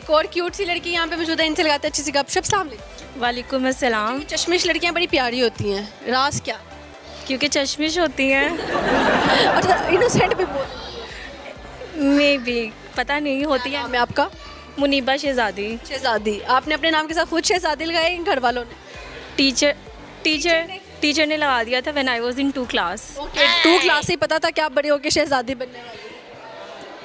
एक और क्यूट सी लड़की यहाँ पे मौजूद है, इनसे लगाते हैं अच्छी सी गपशप। सामने वालेकुम अस्सलाम। चश्मिश लड़कियाँ बड़ी प्यारी होती हैं, राज क्या? क्योंकि चश्मिश होती हैं। अच्छा, इनोसेंट भी बहुत। मे भी पता नहीं होती है। नाम है आपका? मुनीबा शहजादी। शहजादी। आपने अपने नाम के साथ खुद शहजादी लगाई, इन घर वालों ने? टीचर टीचर टीचर ने लगा दिया था when I was in 2 class. Okay, 2 class से ही पता था कि आप बड़े होकर शहजादी बनने वाली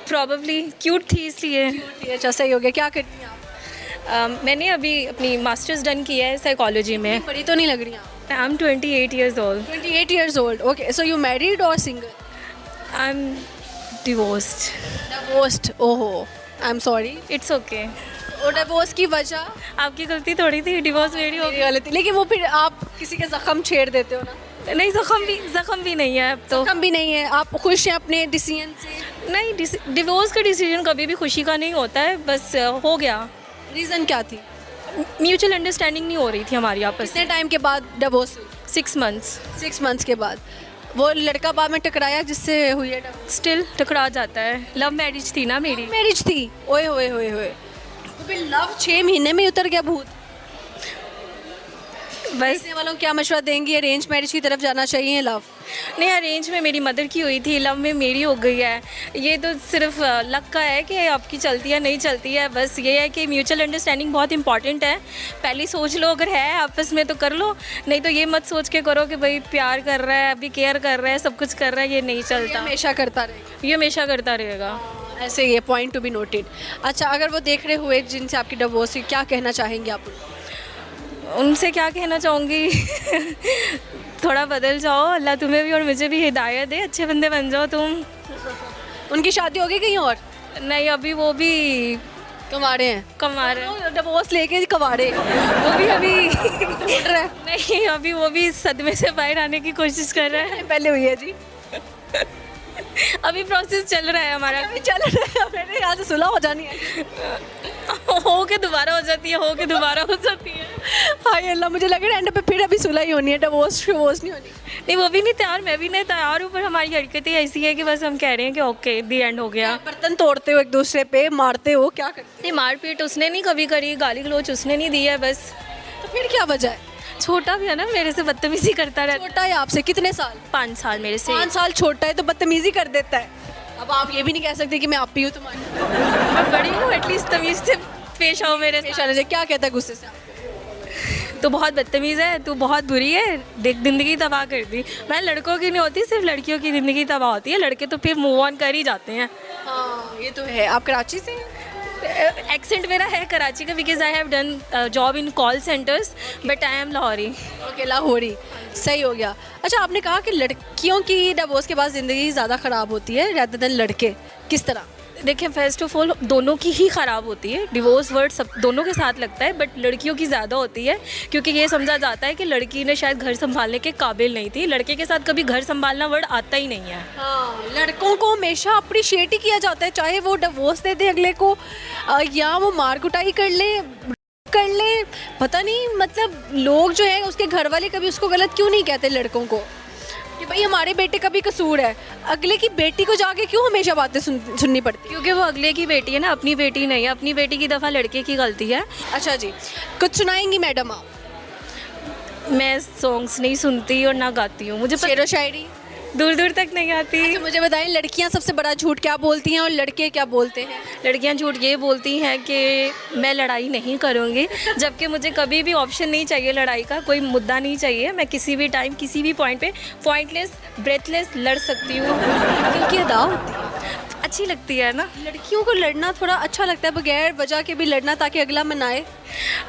प्रॉबेबली क्यूट थी इसलिए। हैं। अच्छा, सही हो गया। क्या करती हैं आप? मैंने अभी अपनी मास्टर्स डन किया है साइकोलॉजी में। बड़ी तो नहीं लग रही आप। I am 28 years old. 28 years old. Okay, so you married or single? I am divorced. Divorced. ओहो, I'm sorry. It's okay. और डिवोर्स की वजह? आपकी गलती थोड़ी थी, डिवोर्स मेरी हो मेरी गलती, लेकिन वो फिर आप किसी के जख्म छेड़ देते हो ना। गई। नहीं, जख्म भी नहीं है अब तो। जख्म भी नहीं है, आप खुश हैं अपने डिसीजन से? नहीं, डिवोर्स का डिसीजन कभी भी खुशी का नहीं होता है, बस हो गया। रीज़न क्या थी? म्यूचुअल अंडरस्टैंडिंग नहीं हो रही थी हमारी आपस कितने टाइम के बाद डिवोर्स हुई? 6 मंथ्स। 6 months के बाद। वो लड़का बाद में टकराया जिससे हुई है डिवोर्स? स्टिल टकरा जाता है। लव मैरिज थी ना मेरी। मैरिज थी? ओए होए होए होए। तो फिर लव 6 महीने में उतर गया भूत। बस देखने वालों को क्या मशवरा देंगी, अरेंज मैरिज की तरफ जाना चाहिए लव? नहीं, अरेंज में मेरी मदर की हुई थी, लव में मेरी हो गई है। ये तो सिर्फ लक का है कि आपकी चलती है नहीं चलती है। बस ये है कि म्यूचुअल अंडरस्टैंडिंग बहुत इंपॉर्टेंट है। पहले सोच लो, अगर है आपस में तो कर लो, नहीं तो ये मत सोच के करो कि भाई प्यार कर रहा है, अभी केयर कर रहा है, सब कुछ कर रहा है, ये नहीं ये चलता। हमेशा करता रहेगा। ये हमेशा करता रहेगा। ऐसे ये पॉइंट टू बी नोटेड। अच्छा, अगर वो देख रहे हुए जिनसे आपकी डिवोर्स हुई, क्या कहना चाहेंगे आप उनको? उनसे क्या कहना चाहूँगी थोड़ा बदल जाओ, अल्लाह तुम्हें भी और मुझे भी हिदायत दे, अच्छे बंदे बन जाओ तुम। उनकी शादी हो गई कहीं और? नहीं, अभी वो भी कमाड़े हैं? कमा रहे हैं। डिवोर्स लेके कमाड़े वो भी अभी ढूंढ रहे हैं। नहीं, अभी वो भी सदमे से बाहर आने की कोशिश कर रहा है। पहले हुई है जी। अभी प्रोसेस चल रहा है हमारा। अभी चल रहा है, मेरे यहाँ से सुलह हो जानी है। हो के दोबारा हो जाती है, हो के दोबारा हो जाती है। हाय अल्लाह, मुझे लग रहा है एंड पे फिर अभी सुलह ही होनी है, डिवोर्स नहीं होनी। नहीं, वो भी नहीं तैयार, मैं भी नहीं तैयार हूँ, पर हमारी हरकतें ऐसी है कि बस हम कह रहे हैं कि ओके दी एंड हो गया। बर्तन तोड़ते हो एक दूसरे पे, मारते हो, क्या करते नहीं, मारपीट उसने नहीं कभी करी, गाली गलोच उसने नहीं दी है बस। हो? तो फिर क्या वजह है? छोटा भी है ना, मेरे से बदतमीजी करता रहता। छोटा है आपसे कितने साल? 5 साल मेरे से। 5 साल छोटा है तो बदतमीजी कर देता है। अब आप ये भी नहीं कह सकते कि मैं आप ही हूँ तुम्हारी। मैं बड़ी हूँ, एटलीस्ट तमीज से पेश आओ मेरे साथ। पेश क्या कहता है गुस्से से आपको? तू बहुत बदतमीज़ है, तू बहुत बुरी है, देख ज़िंदगी तबाह कर दी। मैं लड़कों की नहीं होती, सिर्फ लड़कियों की ज़िंदगी तबाह होती है, लड़के तो फिर मूव ऑन कर ही जाते हैं। हाँ, ये तो है। आप कराची से हैं? एक्सेंट मेरा है कराची का, because I have done job in call centres, but I am Lahori. Okay, Lahori. सही हो गया। अच्छा, आपने कहा कि लड़कियों की डिवोर्स के बाद ज़िंदगी ज़्यादा ख़राब होती है रेदर देन लड़के, किस तरह? देखिए, फर्स्ट ऑफ ऑल दोनों की ही ख़राब होती है, डिवोर्स वर्ड सब दोनों के साथ लगता है, बट लड़कियों की ज़्यादा होती है, क्योंकि ये समझा जाता है कि लड़की ने शायद घर संभालने के काबिल नहीं थी। लड़के के साथ कभी घर संभालना वर्ड आता ही नहीं है। हाँ, लड़कों को हमेशा अप्रिशिएट ही किया जाता है, चाहे वो डिवोर्स दे दे अगले को या वो मार कुटाई कर ले, पता नहीं, मतलब लोग जो है उसके घर वाले कभी उसको गलत क्यों नहीं कहते लड़कों को कि भाई हमारे बेटे का भी कसूर है, अगले की बेटी को जाके क्यों हमेशा बातें सुननी पड़ती? क्योंकि वो अगले की बेटी है ना, अपनी बेटी नहीं है। अपनी बेटी की दफ़ा लड़के की गलती है। अच्छा जी, कुछ सुनाएंगी मैडम आप? मैं सॉन्ग्स नहीं सुनती और ना गाती हूँ, मुझे शेरो शायरी दूर दूर तक नहीं आती। अच्छा, मुझे बताएं, लड़कियां सबसे बड़ा झूठ क्या बोलती हैं और लड़के क्या बोलते हैं? लड़कियां झूठ ये बोलती हैं कि मैं लड़ाई नहीं करूँगी, जबकि मुझे कभी भी ऑप्शन नहीं चाहिए लड़ाई का, कोई मुद्दा नहीं चाहिए। मैं किसी भी टाइम किसी भी पॉइंट पे पॉइंटलेस ब्रेथलेस लड़ सकती हूँ, क्योंकि अदा होती है। अच्छी लगती है ना। लड़कियों को लड़ना थोड़ा अच्छा लगता है, बगैर वजह के भी लड़ना ताकि अगला मनाए।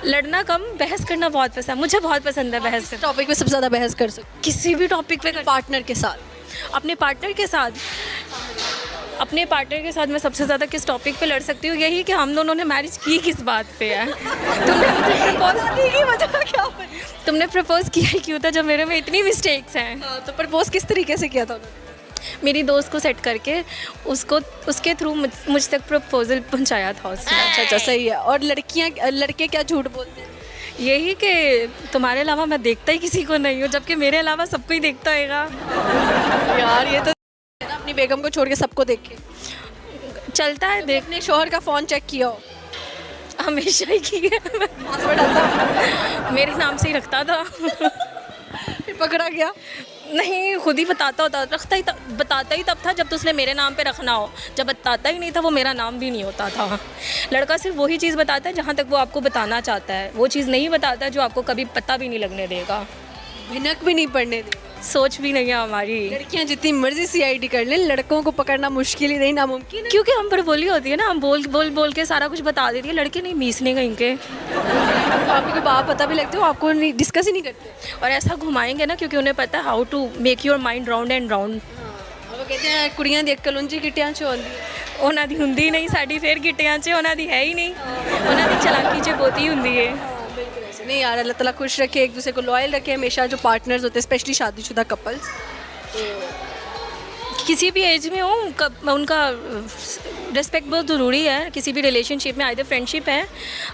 लड़ना कम, बहस करना बहुत पसंद है, मुझे बहुत पसंद है बहस करना। टॉपिक पे सबसे ज़्यादा बहस कर सकते? किसी भी टॉपिक पे पार्टनर के साथ? अपने पार्टनर के साथ मैं सबसे ज़्यादा किस टॉपिक पे लड़ सकती हूँ, यही कि हम दोनों ने मैरिज की किस बात पे है। तुमने मुझे प्रपोज की वजह क्या बनी? तुमने प्रपोज किया ही क्यों था जब मेरे में इतनी मिस्टेक्स हैं? हाँ, तो प्रपोज किस तरीके से किया था उन्होंने? मेरी दोस्त को सेट करके उसके थ्रू मुझ तक प्रपोजल पहुँचाया था उसने। अच्छा, सही है। और लड़के क्या झूठ बोलते हैं? यही कि तुम्हारे अलावा मैं देखता ही किसी को नहीं हूँ, जबकि मेरे अलावा सबको ही देखता होगा। यार ये तो है ना, अपनी बेगम को छोड़ के सबको देखे चलता है देख। अपने शोहर का फ़ोन चेक किया हो? हमेशा ही की है। पासवर्ड आता मेरे नाम से ही रखता था। फिर पकड़ा गया। नहीं, खुद ही बताता होता, बताता ही तब था जब तो उसने मेरे नाम पे रखना हो। जब बताता ही नहीं था वो मेरा नाम भी नहीं होता था। लड़का सिर्फ वही चीज़ बताता है जहाँ तक वो आपको बताना चाहता है, वो चीज़ नहीं बताता जो आपको कभी पता भी नहीं लगने देगा। भिनक भी नहीं पड़ने दी। सोच भी नहीं है हमारी। लड़कियां जितनी मर्जी सीआईडी कर लें, लड़कों को पकड़ना मुश्किल ही नहीं, नामुमकिन है। क्योंकि हम पर बोली होती है ना, हम बोल के सारा कुछ बता देती है। लड़के नहीं मीसने कहीं के, आपको कोई बात पता भी लगती हो, आपको नहीं डिस्कस ही नहीं करते। और ऐसा घुमाएंगे ना क्योंकि उन्हें पता है how to make your mind round and round. वो कहते हैं कुड़ियां दी अक्ल उंजी किटियां च होंदी है। ਉਹਨਾਂ ਦੀ ਹੁੰਦੀ ਨਹੀਂ, ਸਾਡੀ ਫੇਰ ਗਿੱਟਿਆਂ 'ਚ ਉਹਨਾਂ ਦੀ ਹੈ ਹੀ ਨਹੀਂ, ਉਹਨਾਂ ਦੀ ਚਲਾਕੀ 'ਚ ਬਹੁਤੀ ਹੁੰਦੀ ਹੈ। बिल्कुल ऐसे नहीं यार, अल्लाह ताला खुश रखे, एक दूसरे को लॉयल रखे हमेशा, जो पार्टनर्स होते हैं स्पेशली शादीशुदा कपल्स। किसी भी एज में हो उनका रिस्पेक्ट बहुत ज़रूरी है। किसी भी रिलेशनशिप में, आइदर फ्रेंडशिप है,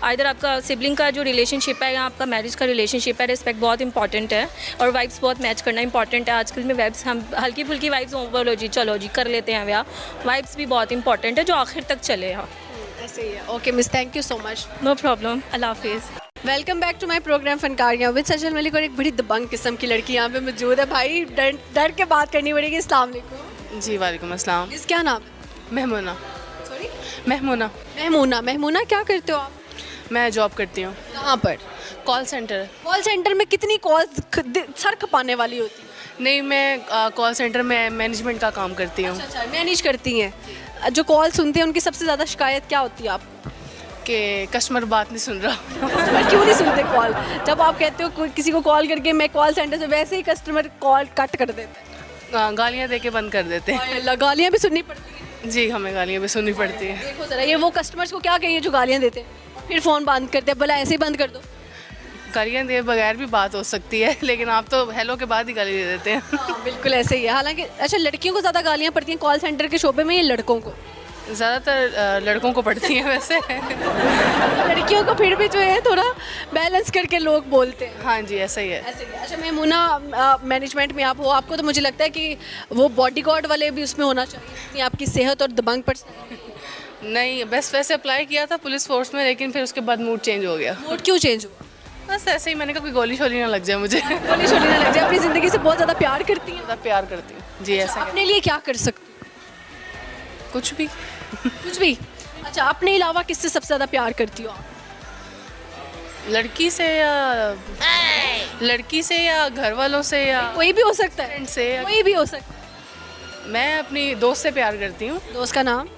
आइदर आपका सिबलिंग का जो रिलेशनशिप है या आपका मैरिज का रिलेशनशिप है, रिस्पेक्ट बहुत इंपॉर्टेंट है। और वाइब्स बहुत मैच करना इंपॉर्टेंट है। आजकल में वाइब्स हम हल्की फुल्की वाइब्स हो, बोलो जी चलो जी कर लेते हैं ब्याह, वाइब्स भी बहुत इंपॉर्टेंट है जो आखिर तक चले। हाँ, ऐसे ही है। Okay miss, thank you so much. No problem, अल्लाह हाफिज़। Welcome back to my program Fankariyan with Sajal Malik. और एक बड़ी दबंग किस्म की लड़की यहाँ पे मौजूद है। भाई डर के बात करनी पड़ेगी। अस्सलाम वालेकुम। जी वालेकुम अस्सलाम। इस क्या नाम है? महमूना। सॉरी, महमूना। महमूना। महमूना, क्या करते हो आप? मैं जॉब करती हूँ, कहाँ पर? Call centre. कॉल सेंटर में कितनी कॉल्स सर खपाने वाली होती है? नहीं, मैं कॉल सेंटर में मैनेजमेंट का काम करती हूँ। अच्छा, मैनेज करती हैं। जो कॉल सुनते हैं उनकी सबसे ज़्यादा शिकायत क्या होती है आपको? कि कस्टमर बात नहीं सुन रहा। कस्टमर क्यों नहीं सुनते कॉल? जब आप कहते हो किसी को कॉल करके मैं कॉल सेंटर से, वैसे ही कस्टमर कॉल कट कर देते हैं। गालियाँ दे के बंद कर देते हैं। और गालियाँ भी सुननी पड़ती हैं। जी, हमें गालियाँ भी सुननी पड़ती है। देखो ज़रा, ये वो कस्टमर्स को क्या कहिए जो गालियाँ देते हैं फिर फ़ोन बंद करते हैं, भला ऐसे ही बंद कर दो। गालियाँ दिए बगैर भी बात हो सकती है, लेकिन आप तो हेलो के बाद ही गाली दे देते हैं। हाँ, बिल्कुल ऐसे ही है। हालांकि अच्छा, लड़कियों को ज़्यादा गालियाँ पड़ती हैं कॉल सेंटर के शोबे में या लड़कों को? ज़्यादातर लड़कों को पड़ती हैं वैसे। लड़कियों को फिर भी जो है थोड़ा बैलेंस करके लोग बोलते हैं। हाँ जी, ऐसा ही है। ऐसे ही। अच्छा महमूना, मैनेजमेंट में आप हो, आपको तो मुझे लगता है कि वो बॉडीगार्ड वाले भी उसमें होना चाहिए, इतनी आपकी सेहत और दबंग पर। नहीं, बस वैसे अप्लाई किया था पुलिस फोर्स में, लेकिन फिर उसके बाद मूड चेंज हो गया। मूड क्यों चेंज हुआ? बस ऐसे ही, मैंने कहा कोई गोली शोली ना लग जाए मुझे। गोली छोड़ी ना लग जाए। अपनी ज़िंदगी से बहुत ज़्यादा प्यार करती हैं। ज़्यादा प्यार करती हूँ जी। ऐसा अपने लिए क्या कर सकती हैं? कुछ भी। कुछ भी। अच्छा, अपने अलावा किससे सबसे ज़्यादा प्यार करती हो आप? लड़की से या घर वालों से या कोई भी हो सकता है, फ्रेंड से या कोई भी हो सकता है। मैं अपनी दोस्त से प्यार करती हूँ। दोस्त का नाम?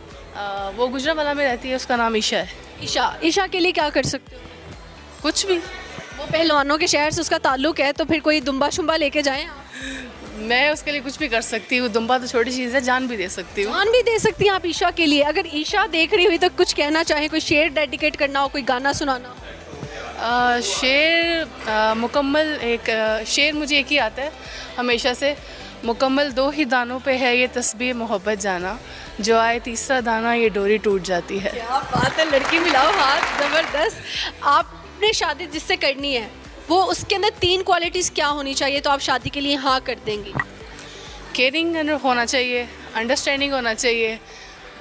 वो गुजरावाला में रहती है, उसका नाम ईशा है। ईशा। ईशा के लिए क्या कर सकते हो? कुछ भी। वो पहलवानों के शहर से उसका ताल्लुक है, तो फिर कोई दुम्बा शुम्बा लेके जाएं आप? मैं उसके लिए कुछ भी कर सकती हूँ। दुम्बा तो छोटी चीज़ है, जान भी दे सकती हूँ। जान भी दे सकती हैं आप ईशा के लिए। अगर ईशा देख रही हुई तो कुछ कहना चाहें, कोई शेर डेडिकेट करना हो, कोई गाना सुनाना हो? शेर मुकम्मल एक शेर मुझे एक ही आता है हमेशा से। मुकम्मल दो ही दानों पे है ये तस्बीह मोहब्बत जाना, जो आए तीसरा दाना ये डोरी टूट जाती है। क्या बात है, लड़की मिलाओ हाथ, ज़बरदस्त। आपने शादी जिससे करनी है वो, उसके अंदर 3 क्वालिटीज़ क्या होनी चाहिए तो आप शादी के लिए हाँ कर देंगी? केयरिंग होना चाहिए, अंडरस्टैंडिंग होना चाहिए,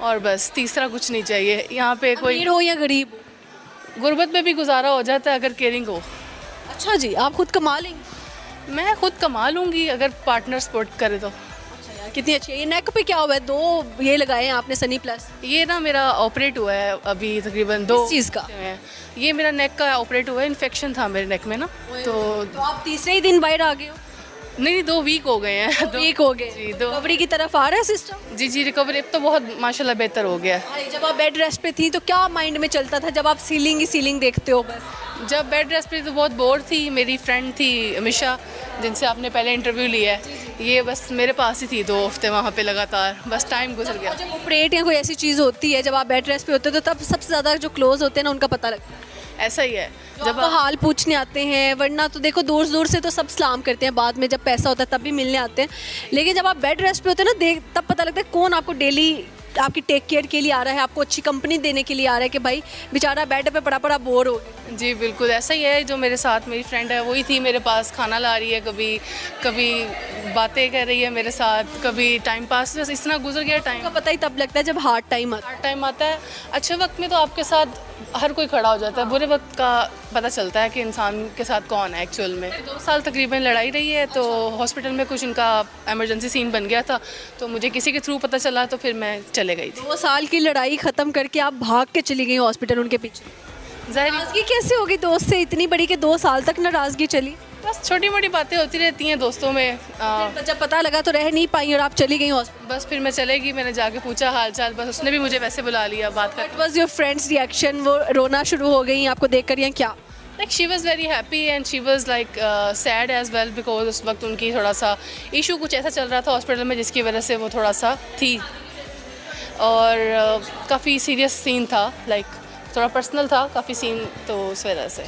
और बस तीसरा कुछ नहीं चाहिए। यहाँ पे कोई अमीर हो या गरीब हो? गुर्बत में भी गुजारा हो जाता है अगर केयरिंग हो। अच्छा जी, आप खुद कमा लेंगे? मैं खुद कमा लूँगी अगर पार्टनर सपोर्ट करे तो। अच्छा यार, कितनी अच्छी है। ये नेक पे क्या हुआ है? 2 ये लगाए हैं आपने सनी प्लस। ये ना मेरा ऑपरेट हुआ है अभी तकरीबन 2 चीज़ का? ये मेरा नेक का ऑपरेट हुआ है, इन्फेक्शन था मेरे नेक में ना, तो आप तीसरे ही दिन बाहर आ गए हो? नहीं 2 वीक हो गए हैं। 2 वीक हो गए। जी, 2 रिकवरी की तरफ आ रहा है सिस्टम? जी रिकवरी अब तो बहुत माशाल्लाह बेहतर हो गया है। जब आप बेड रेस्ट पे थी तो क्या माइंड में चलता था जब आप सीलिंग ही सीलिंग देखते हो बस? जब बेड रेस्ट पे तो बहुत बोर थी। मेरी फ्रेंड थी अमिशा, जिनसे आपने पहले इंटरव्यू लिया है, ये बस मेरे पास ही थी 2 हफ्ते वहाँ पे लगातार, बस टाइम गुजर गया। जब ऑपरेट या कोई ऐसी चीज़ होती है जब आप बेड रेस्ट पे होते हो तो तब सबसे ज़्यादा जो क्लोज होते हैं ना उनका पता लगता है। ऐसा ही है। जब आप हाल पूछने आते हैं, वरना तो देखो दूर दूर से तो सब सलाम करते हैं, बाद में जब पैसा होता है तब भी मिलने आते हैं, लेकिन जब आप बेड रेस्ट पे होते हैं ना तब पता लगता है कौन आपको डेली आपकी टेक केयर के लिए आ रहा है, आपको अच्छी कंपनी देने के लिए आ रहा है कि भाई बेचारा बेड पे पड़ा पड़ा बोर हो गया। जी बिल्कुल ऐसा ही है। जो मेरे साथ मेरी फ्रेंड है वही थी मेरे पास, खाना ला रही है, कभी कभी बातें कर रही है मेरे साथ, कभी टाइम पास, बस इतना गुजर गया टाइम। का पता ही तब लगता है जब हार्ड टाइम आता है। टाइम आता है। अच्छे वक्त में तो आपके साथ हर कोई खड़ा हो जाता है, बुरे वक्त का पता चलता है कि इंसान के साथ कौन है एक्चुअल में। 2 साल तकरीबन लड़ाई रही है, तो हॉस्पिटल में कुछ उनका एमरजेंसी सीन बन गया था, तो मुझे किसी के थ्रू पता चला, तो फिर मैं चले गई थी। 2 साल की लड़ाई ख़त्म करके आप भाग के चली गई हॉस्पिटल उनके पीछे। ज़ाहिर नाराज़गी कैसे होगी दोस्त से इतनी बड़ी कि 2 साल तक नाराज़गी चली? बस छोटी मोटी बातें होती रहती हैं दोस्तों में। जब पता लगा तो रह नहीं पाई और आप चली गई हॉस्पिटल। बस फिर मैं चलेगी, मैंने जाके पूछा हाल चाल, बस उसने भी मुझे वैसे बुला लिया बात कर। What was your friends reaction? वो रोना शुरू हो गई आपको देखकर या क्या? Like she was very happy and she was like sad as well, because उस वक्त उनकी थोड़ा सा इशू कुछ ऐसा चल रहा था हॉस्पिटल में जिसकी वजह से वो थोड़ा सा थी, और काफ़ी सीरियस सीन था, लाइक थोड़ा पर्सनल था काफ़ी सीन, तो उस वजह से।